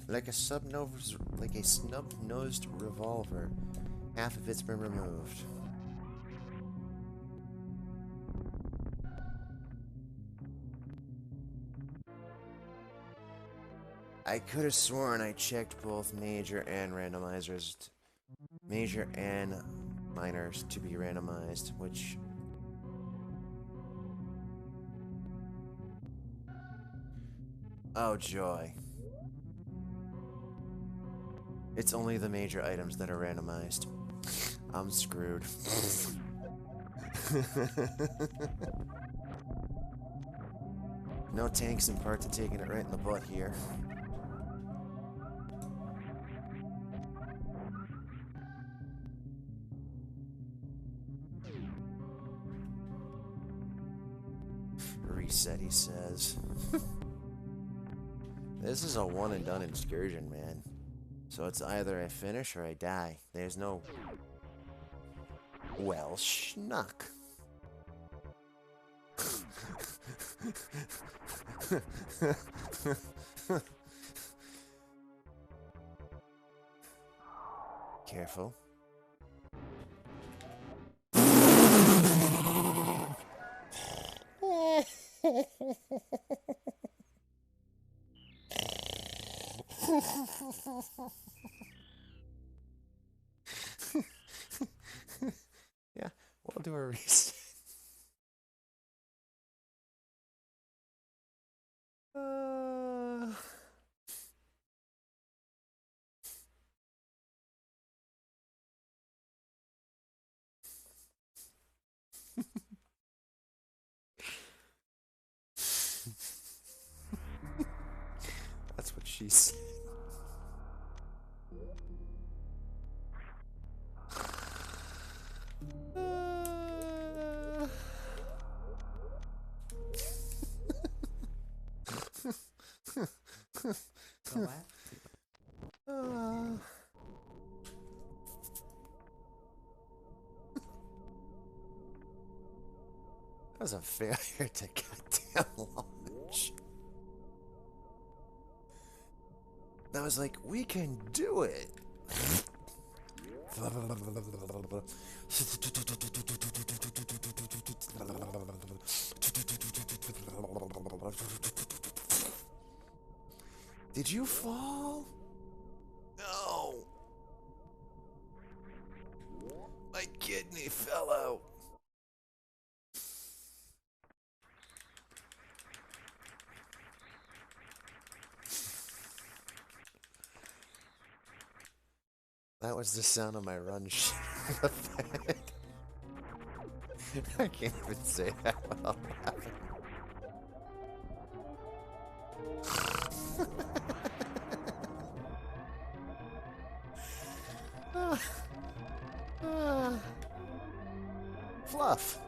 Like a snub-nosed revolver. Half of it's been removed. I could have sworn I checked both major and minors to be randomized, which... Oh, joy. It's only the major items that are randomized. I'm screwed. No tanks in part to taking it right in the butt here. Reset, he says. This is a one and done excursion, man. So it's either I finish or I die. There's no... Well, schnuck. Careful. Yeah, we'll do a reset. That's what she said. That was a failure to goddamn launch. I was like, we can do it. Did you fall? No. My kidney fell out. That was the sound of my run shit. I can't even say that without laughing. Fluff.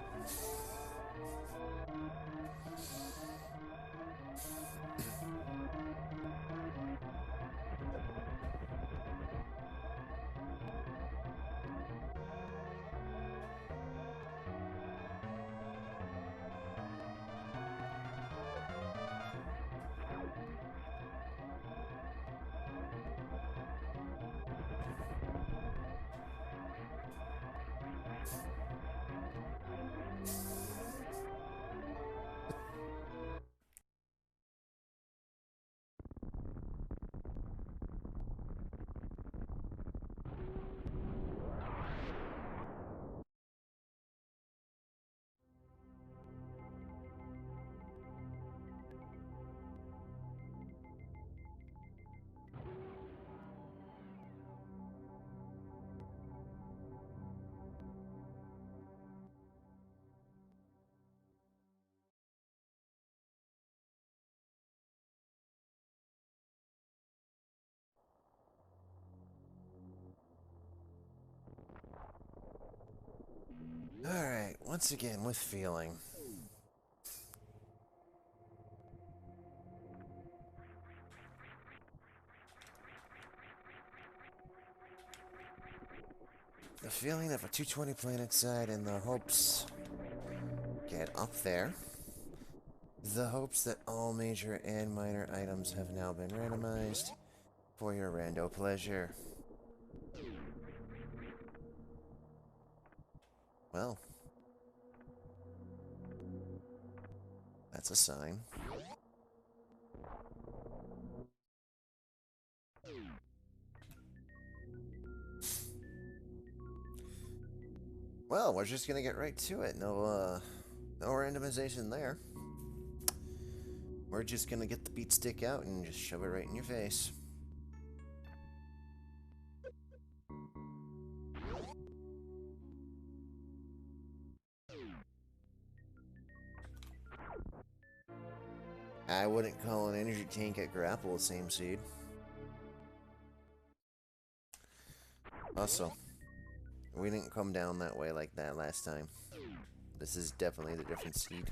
Alright, once again with feeling. The feeling of a 220 planet side and the hopes get up there. The hopes that all major and minor items have now been randomized for your rando pleasure. Well, that's a sign. Well, we're just gonna get right to it. No randomization there. We're just gonna get the beat stick out and just shove it right in your face. I wouldn't call an energy tank at grapple the same seed. Also, we didn't come down that way like that last time. This is definitely the different seed.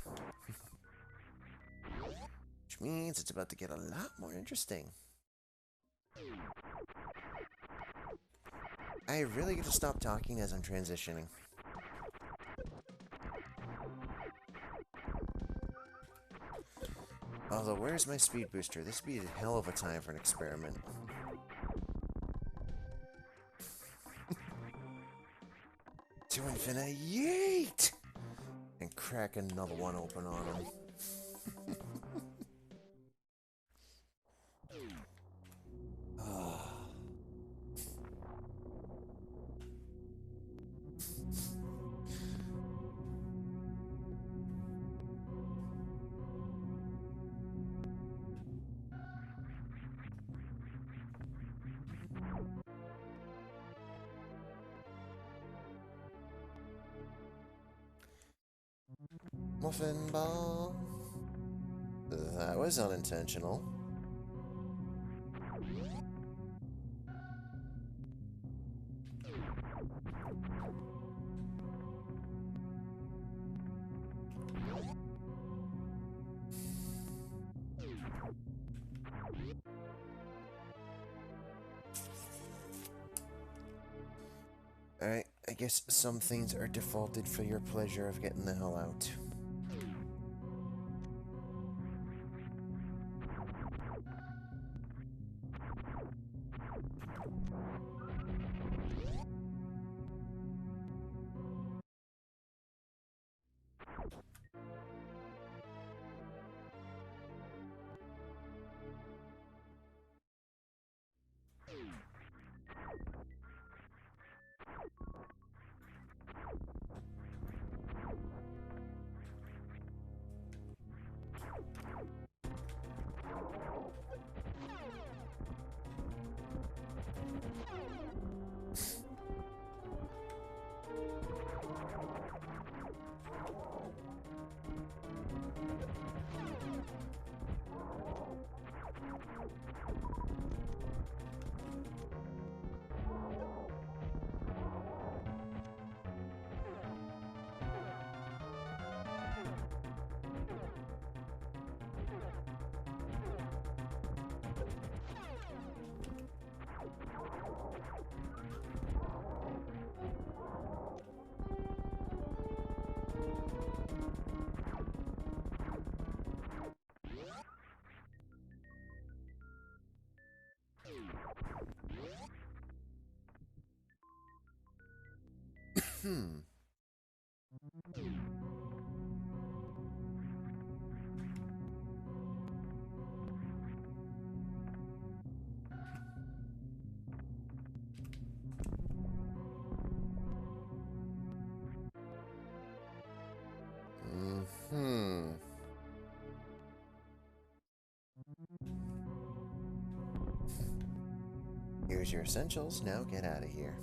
Which means it's about to get a lot more interesting. I really get to stop talking as I'm transitioning. Although, where's my speed booster? This would be a hell of a time for an experiment. To infinity, yeet! And crack another one open on him. Muffin ball. That was unintentional. Alright, I guess some things are defaulted for your pleasure of getting the hell out. Hmm. Hmm. Here's your essentials. Now get out of here.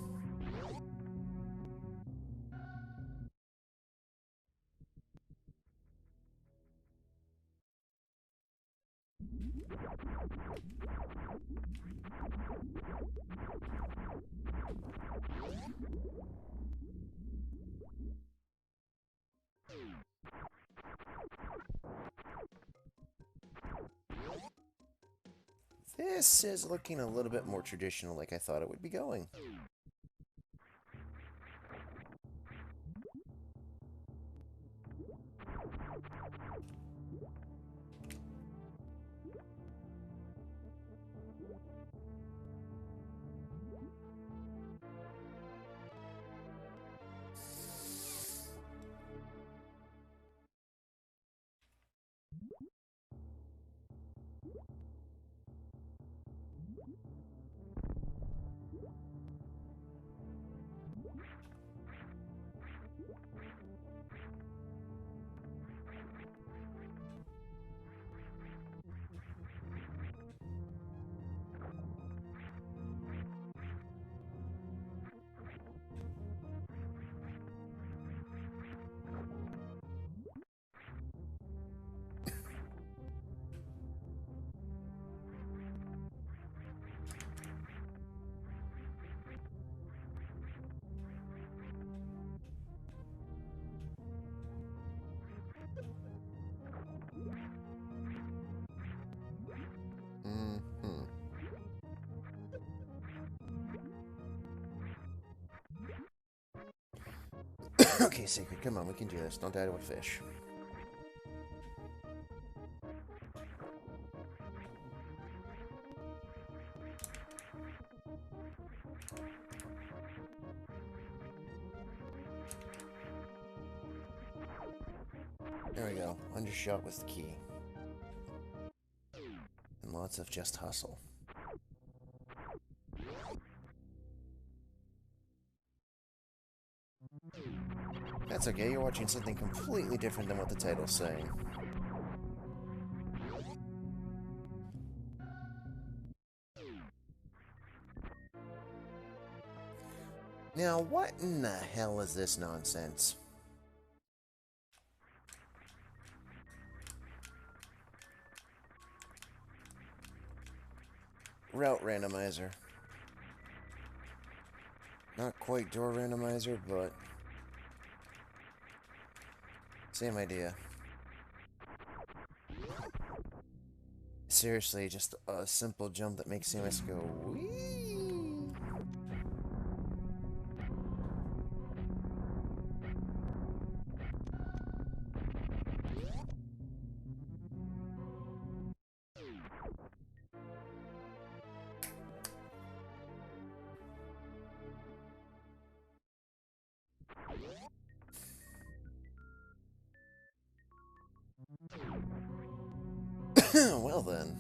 This is looking a little bit more traditional like I thought it would be going. Okay, Sacred, come on, we can do this. Don't die to a fish. There we go. Undershot was the key. And lots of just hustle. That's okay, you're watching something completely different than what the title's saying. Now, what in the hell is this nonsense? Route randomizer. Not quite door randomizer, but same idea. Seriously, just a simple jump that makes Samus go whee. Well then.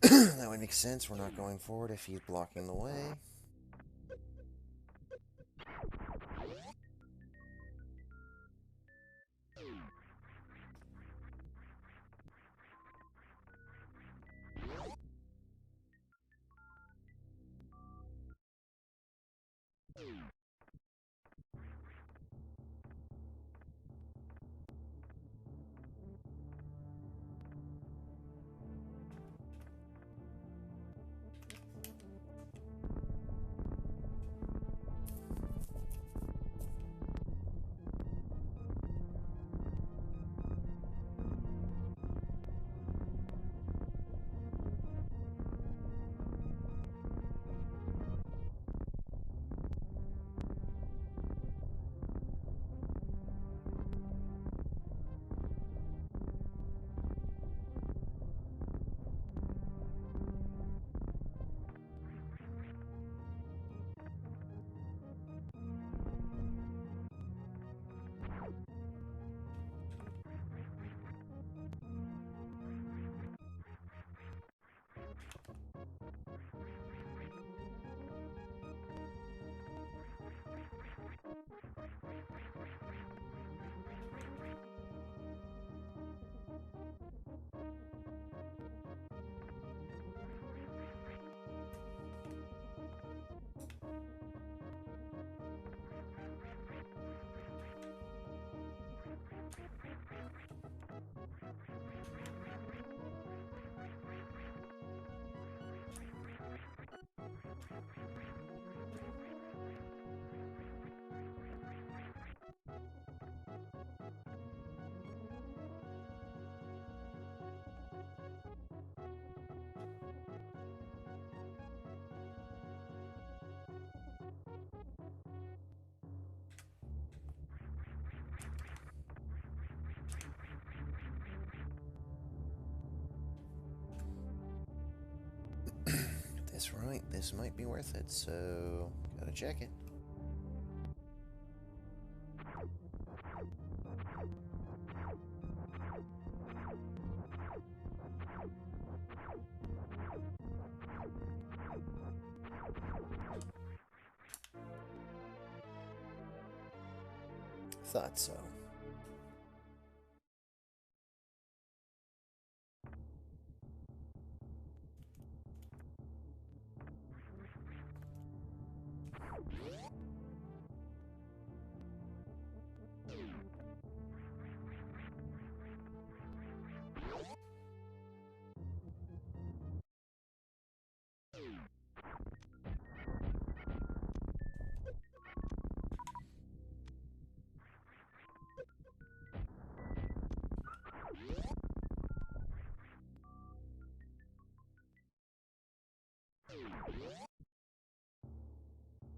That would make sense. We're not going forward if he's blocking the way. That's right, this might be worth it, so gotta check it. Thought so.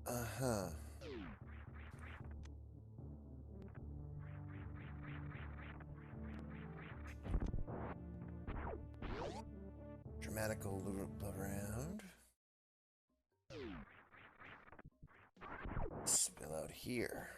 Uh-huh. Dramatical loop around. Spill out here.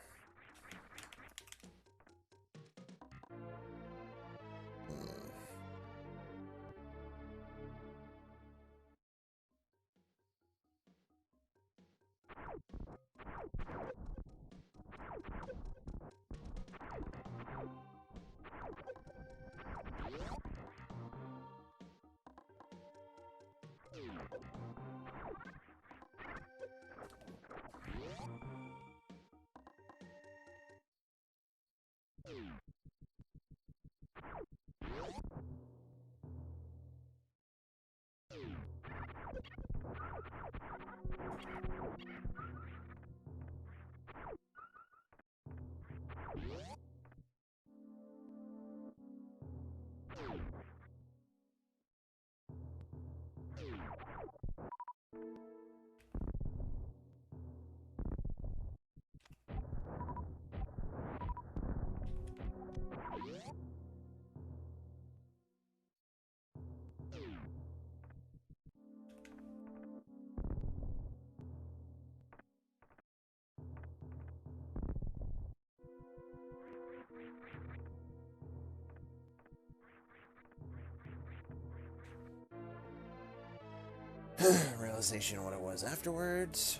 Realization of what it was afterwards.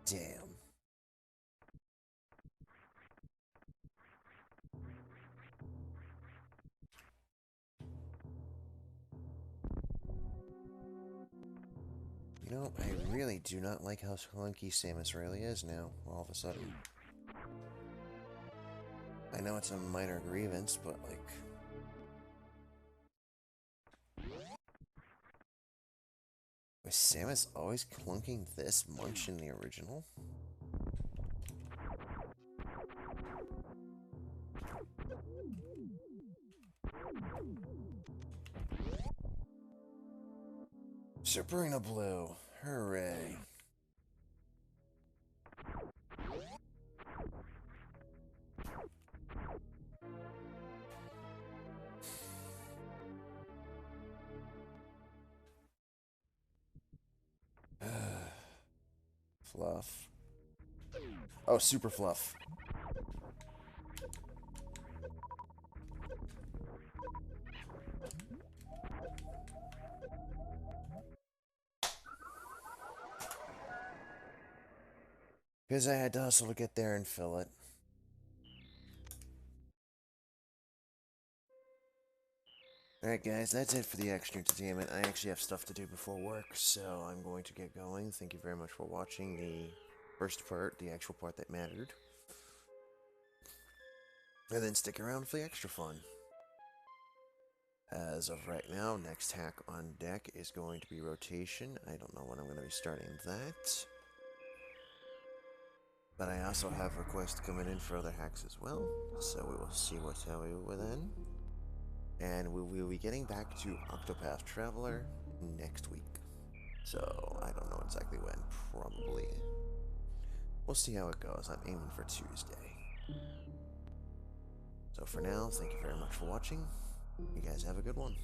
Damn. You know, I really do not like how clunky Samus really is now, all of a sudden. I know it's a minor grievance, but like... Was Samus always clunking this much in the original? Sabrina Blue. Hooray. Fluff. Oh, super fluff. Because I had to hustle to get there and fill it. Alright guys, that's it for the extra entertainment. I actually have stuff to do before work, so I'm going to get going. Thank you very much for watching the first part, the actual part that mattered. And then stick around for the extra fun. As of right now, next hack on deck is going to be rotation. I don't know when I'm going to be starting that. But I also have requests coming in for other hacks as well, so we will see what's how we will then. And we will be getting back to Octopath Traveler next week. So, I don't know exactly when, probably. We'll see how it goes. I'm aiming for Tuesday. So for now, thank you very much for watching. You guys have a good one.